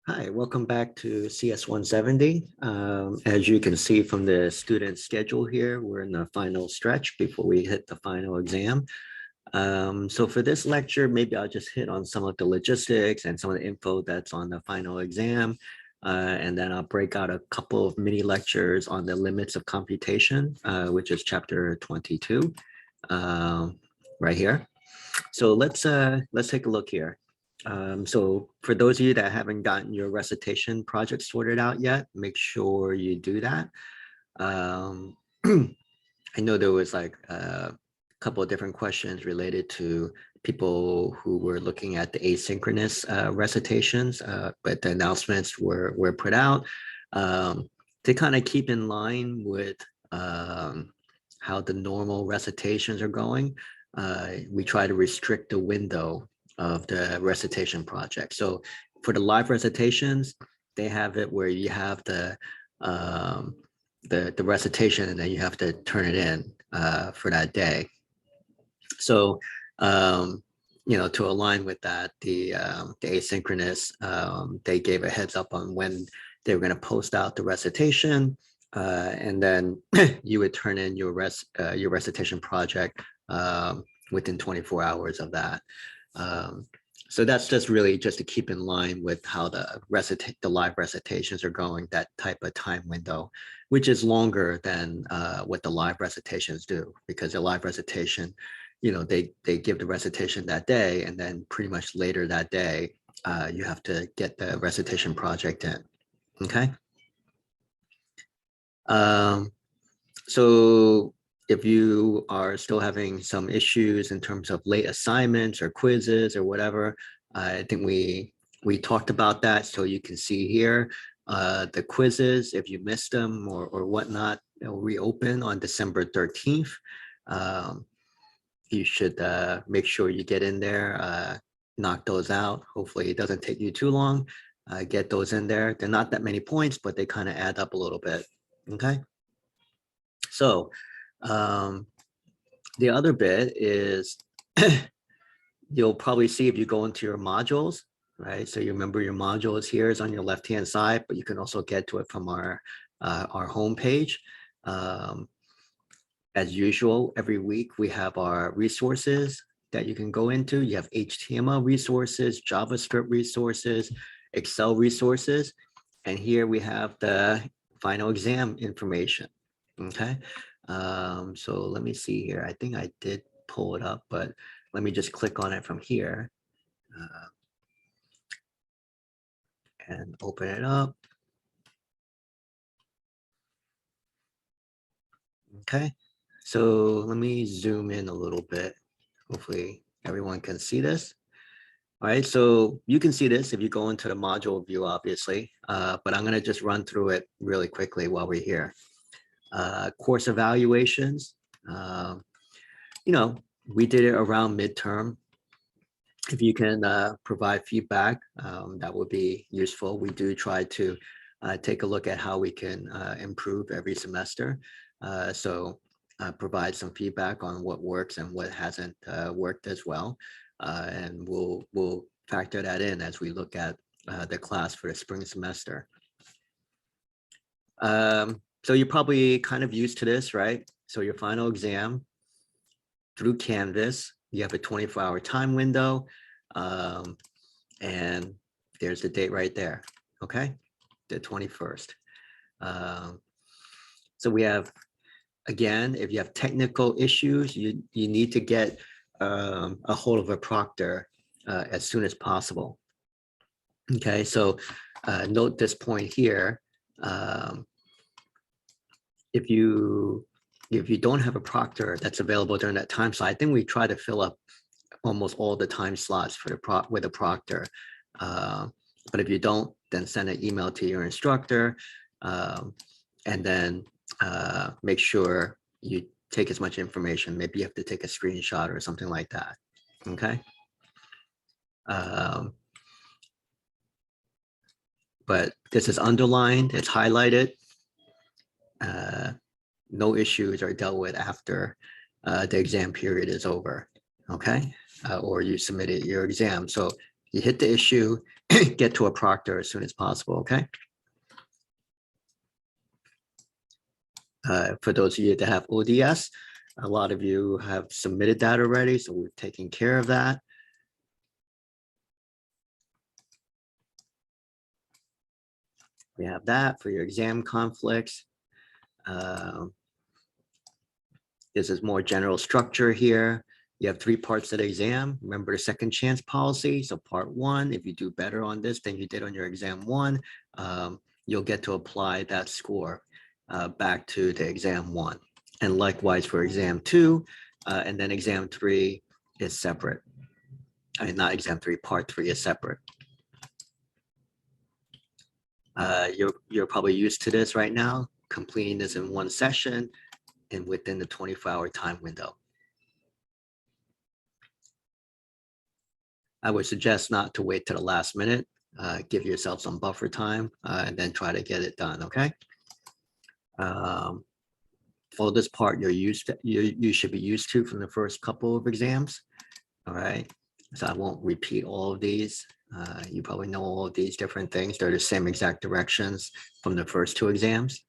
Hi, welcome back to CS170. As you can see from the student schedule here, we're in the final stretch before we hit the final exam. So for this lecture, maybe I'll just hit on some of the logistics and some of the info that's on the final exam. And then I'll break out a couple of mini lectures on the limits of computation, which is chapter 22, right here. So let's take a look here. So for those of you that haven't gotten your recitation project sorted out yet, make sure you do that. I know there was like a couple of different questions related to people who were looking at the asynchronous recitations, but the announcements were put out to kind of keep in line with how the normal recitations are going. We try to restrict the window of the recitation project. So for the live recitations, they have it where you have the recitation and then you have to turn it in for that day. So to align with that, the asynchronous, they gave a heads up on when they were going to post out the recitation, and then you would turn in your recitation project within 24 hours of that. So that's just really just to keep in line with how the live recitations are going, that type of time window, which is longer than what the live recitations do, because the live recitation, they give the recitation that day, and then pretty much later that day, you have to get the recitation project in, okay? So if you are still having some issues in terms of late assignments or quizzes or whatever, I think we talked about that. So you can see here, the quizzes, if you missed them or whatnot, they'll reopen on December 13th. You should make sure you get in there, knock those out. Hopefully it doesn't take you too long. Get those in there. They're not that many points, but they kind of add up a little bit, okay? So the other bit is you'll probably see if you go into your modules, right? So you remember your modules here is on your left-hand side, but you can also get to it from our homepage. As usual, every week we have our resources that you can go into. You have HTML resources, JavaScript resources, Excel resources, and here we have the final exam information. Okay, so let me see here. I think I did pull it up, but let me just click on it from here and open it up. Okay, so let me zoom in a little bit. Hopefully everyone can see this. All right, so you can see this if you go into the module view, obviously, but I'm gonna just run through it really quickly while we're here. Course evaluations, we did it around midterm. If you can provide feedback, that would be useful. We do try to take a look at how we can improve every semester. So provide some feedback on what works and what hasn't worked as well. And we'll factor that in as we look at the class for the spring semester. So you're probably kind of used to this, right? So your final exam through Canvas, you have a 24-hour time window, and there's the date right there, okay? The 21st. So we have, again, if you have technical issues, you need to get a hold of a proctor as soon as possible. Okay, so note this point here. If you don't have a proctor that's available during that time, so I think we try to fill up almost all the time slots for the with a proctor. But if you don't, then send an email to your instructor, and then make sure you take as much information. Maybe you have to take a screenshot or something like that. Okay. But this is underlined, it's highlighted. No issues are dealt with after the exam period is over, okay? Or you submitted your exam. So You hit the issue, get to a proctor as soon as possible, okay? For those of you that have ODS, a lot of you have submitted that already, so we've taken care of that. We have that for your exam conflicts. This is more general structure here. You have 3 parts of the exam. Remember the second chance policy. So part 1, if you do better on this than you did on your exam 1, you'll get to apply that score back to the exam 1. And likewise for exam 2, and then exam 3 is separate. I mean, not exam 3, part 3 is separate. You're probably used to this right now, completing this in one session and within the 24-hour time window. I would suggest not to wait to the last minute. Give yourself some buffer time and then try to get it done, okay? For this part, you should be used to from the first couple of exams, all right? So I won't repeat all of these. You probably know all of these different things. They're the same exact directions from the first 2 exams.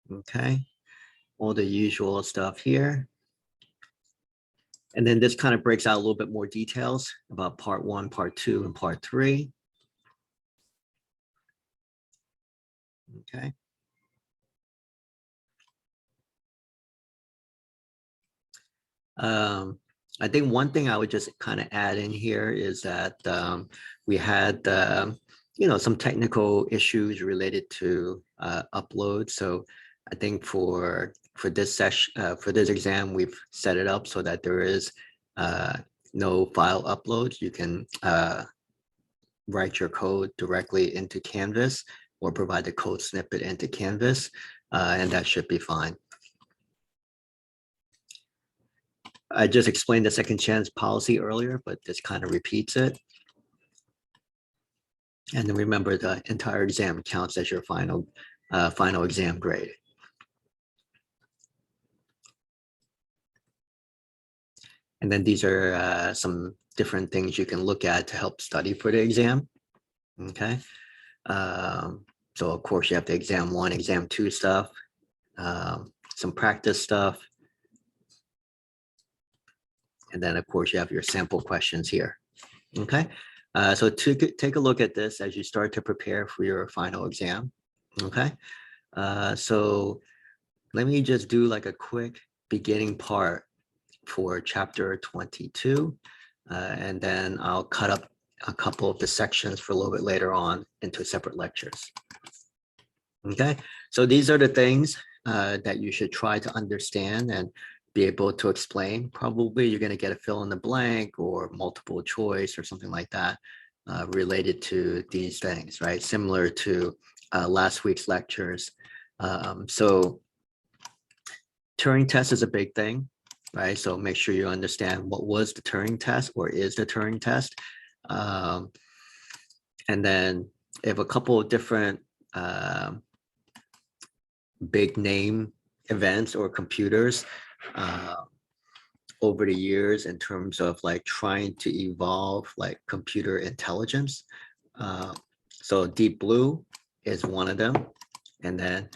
Okay, all the usual stuff here. And then this kind of breaks out a little bit more details about part 1, part 2, and part 3. Okay. I think one thing I would just kind of add in here is that we had, some technical issues related to upload. So I think for this session, for this exam, we've set it up so that there is no file uploads. You can write your code directly into Canvas or provide the code snippet into Canvas, and that should be fine. I just explained the second chance policy earlier, but this kind of repeats it. And then remember, the entire exam counts as your final exam grade. And then these are some different things you can look at to help study for the exam. Okay. So of course you have the exam 1, exam 2 stuff, some practice stuff. And then of course you have your sample questions here. Okay. So to take a look at this as you start to prepare for your final exam. Okay. So let me just do like a quick beginning part for chapter 22. And then I'll cut up a couple of the sections for a little bit later on into separate lectures. Okay, so these are the things that you should try to understand and be able to explain. Probably you're going to get a fill in the blank or multiple choice or something like that related to these things, right? Similar to last week's lectures. So Turing test is a big thing, right? So make sure you understand what was the Turing test or is the Turing test. And then if a couple of different big name events or computers over the years in terms of like trying to evolve like computer intelligence. So Deep Blue is one of them. And then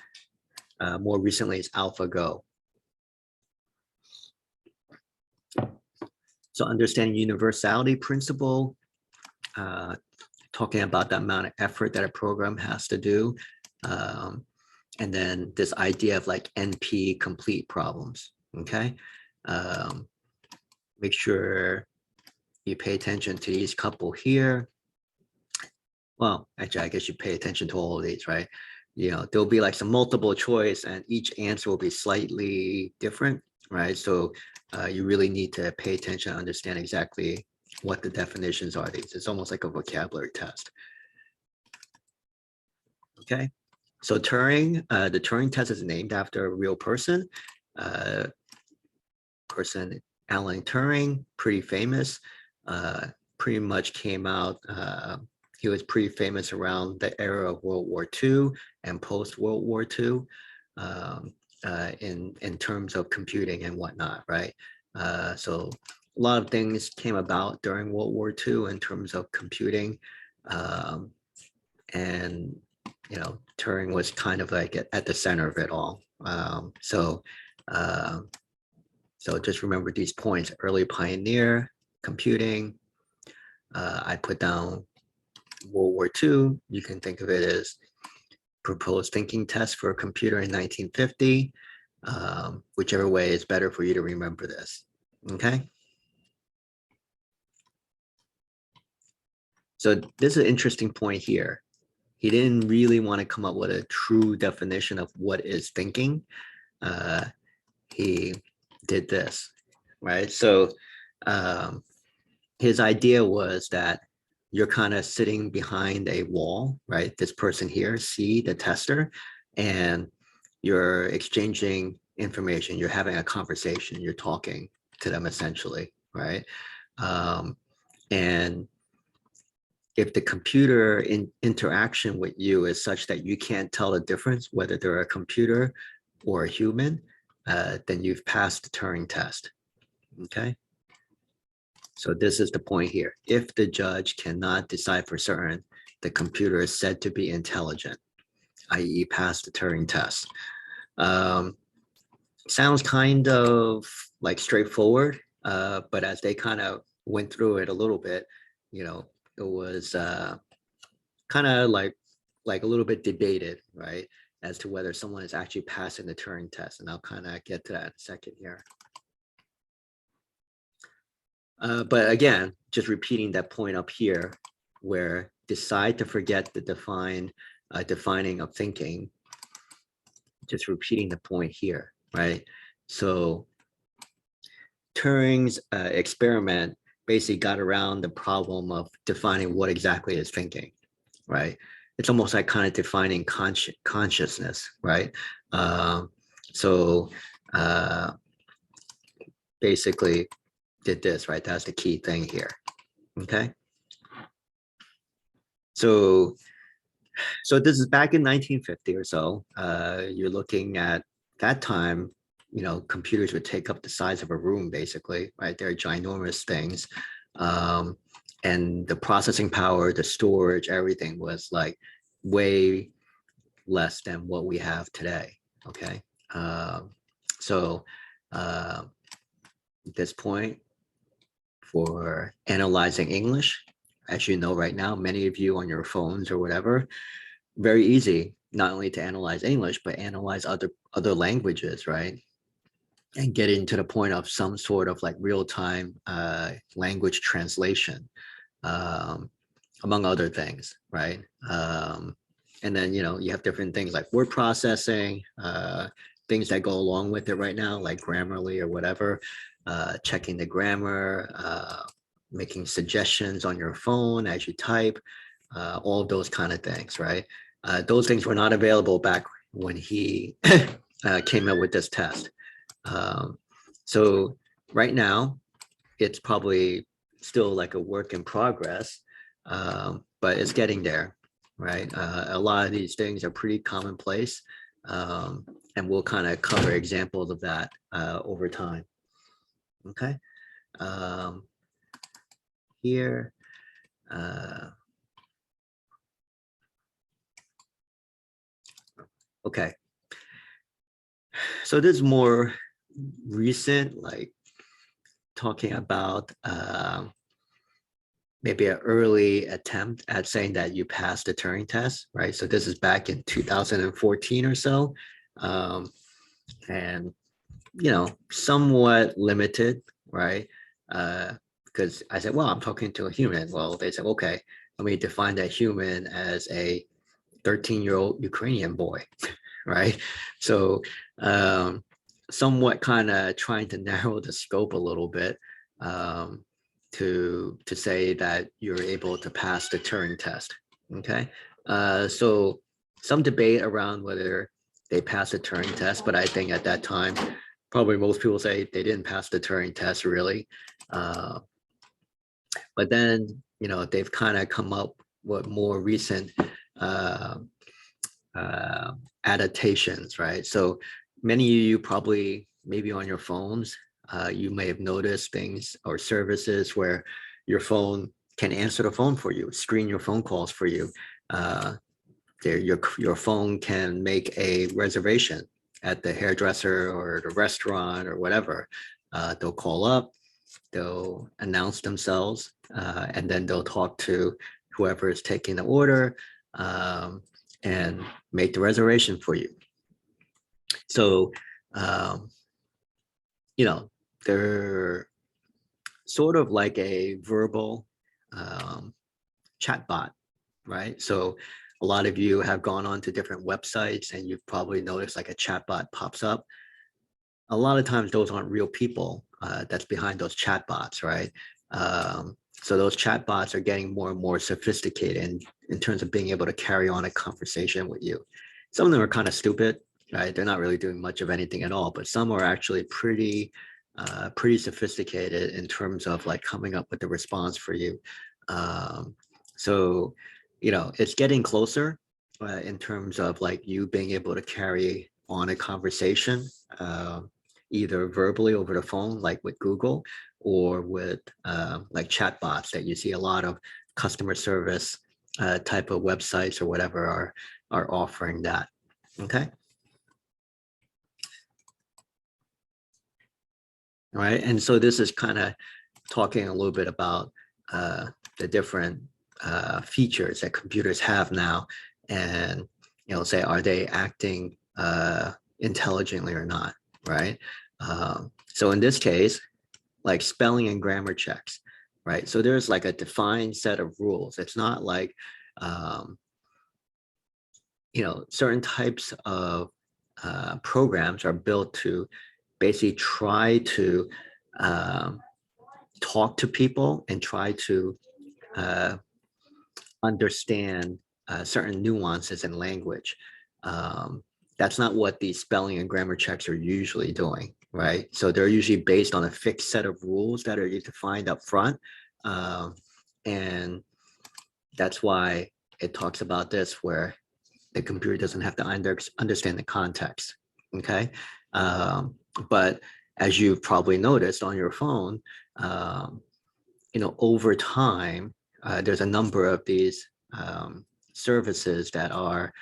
more recently is AlphaGo. So understanding universality principle, talking about the amount of effort that a program has to do. And then this idea of like NP complete problems, okay? Make sure you pay attention to these couple here. Well, actually, I guess you pay attention to all of these, right? You know, there'll be like some multiple choice and each answer will be slightly different, right? So you really need to pay attention and understand exactly what the definitions are. These it's almost like a vocabulary test. Okay, so Turing, the Turing test is named after a real person. Alan Turing, pretty famous, pretty much came out, he was pretty famous around the era of World War II and post World War II in terms of computing and whatnot, right? So a lot of things came about during World War II in terms of computing. And, Turing was kind of like at the center of it all. So just remember these points: early pioneer, computing. I put down World War II. You can think of it as proposed thinking test for a computer in 1950. Whichever way is better for you to remember this. Okay. So this is an interesting point here. He didn't really want to come up with a true definition of what is thinking. He did this, right? So his idea was that you're kind of sitting behind a wall, right? This person here, C, the tester, and you're exchanging information. You're having a conversation. You're talking to them essentially, right? And if the computer interaction with you is such that you can't tell the difference whether they're a computer or a human, then you've passed the Turing test. Okay. So this is the point here. If the judge cannot decide for certain, the computer is said to be intelligent, i.e. pass the Turing test. Sounds kind of like straightforward, but as they kind of went through it a little bit, it was kind of like a little bit debated, right, as to whether someone is actually passing the Turing test. And I'll kind of get to that in a second here. But again, just repeating that point up here, where decide to forget the defining of thinking, just repeating the point here, right? So Turing's experiment basically got around the problem of defining what exactly is thinking, right? It's almost like kind of defining consciousness, right? Basically did this, right? That's the key thing here, okay? So this is back in 1950 or so. You're looking at that time, computers would take up the size of a room, basically, right? They're ginormous things. And the processing power, the storage, everything was like way less than what we have today, okay? At this point, for analyzing English, as you know right now, many of you on your phones or whatever, very easy not only to analyze English, but analyze other languages, right? And get into the point of some sort of like real-time language translation, among other things, right? And then, you have different things like word processing, things that go along with it right now, like Grammarly or whatever, checking the grammar, making suggestions on your phone as you type, all of those kind of things, right? Those things were not available back when he came up with this test. So right now, it's probably still like a work in progress, but it's getting there, right? A lot of these things are pretty commonplace, and we'll kind of cover examples of that over time. Okay. Here. Okay. So this is more recent, like talking about maybe an early attempt at saying that you passed the Turing test, right? So this is back in 2014 or so. And, somewhat limited, right? Because I said, well, I'm talking to a human. Well, they said, okay, let me define that human as a 13-year-old Ukrainian boy, right? So somewhat kind of trying to narrow the scope a little bit, to say that you're able to pass the Turing test, okay? So some debate around whether they passed the Turing test, but I think at that time, probably most people say they didn't pass the Turing test really. But then, they've kind of come up with more recent adaptations, right? So many of you probably maybe on your phones you may have noticed things or services where your phone can answer the phone for you, screen your phone calls for you. Your phone can make a reservation at the hairdresser or the restaurant or whatever. They'll call up, they'll announce themselves, and then they'll talk to whoever is taking the order and make the reservation for you. So, you know, they're sort of like a verbal chatbot, right? So a lot of you have gone on to different websites and you've probably noticed like a chatbot pops up. A lot of times those aren't real people that's behind those chatbots, right? So those chatbots are getting more and more sophisticated in terms of being able to carry on a conversation with you. Some of them are kind of stupid, right? They're not really doing much of anything at all, but some are actually pretty sophisticated in terms of like coming up with the response for you. So, you know, it's getting closer in terms of like you being able to carry on a conversation, either verbally over the phone, like with Google, or with like chatbots that you see a lot of customer service type of websites or whatever are offering that. Okay. All right. And so this is kind of talking a little bit about the different features that computers have now, and you know, say, are they acting intelligently or not, right? So in this case, like spelling and grammar checks, right? So there's like a defined set of rules. It's not like, you know, certain types of programs are built to basically try to talk to people and try to understand certain nuances in language. That's not what these spelling and grammar checks are usually doing, right? So they're usually based on a fixed set of rules that are defined up front. And that's why it talks about this, where the computer doesn't have to understand the context, okay? But as you've probably noticed on your phone, you know, over time, there's a number of these services that are,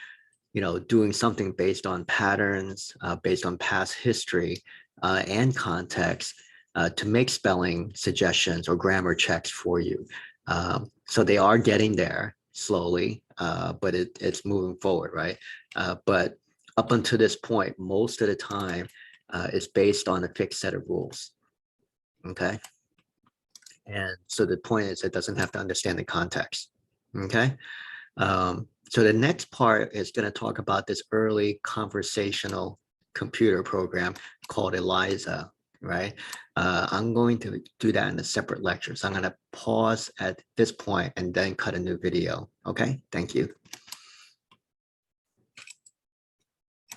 you know, doing something based on patterns, based on past history and context to make spelling suggestions or grammar checks for you. So they are getting there slowly, but it's moving forward, right? But up until this point, most of the time, it's based on a fixed set of rules, okay? And so the point is it doesn't have to understand the context, okay? So the next part is going to talk about this early conversational computer program called ELIZA, right? I'm going to do that in a separate lecture. So I'm going to pause at this point and then cut a new video. Okay, thank you.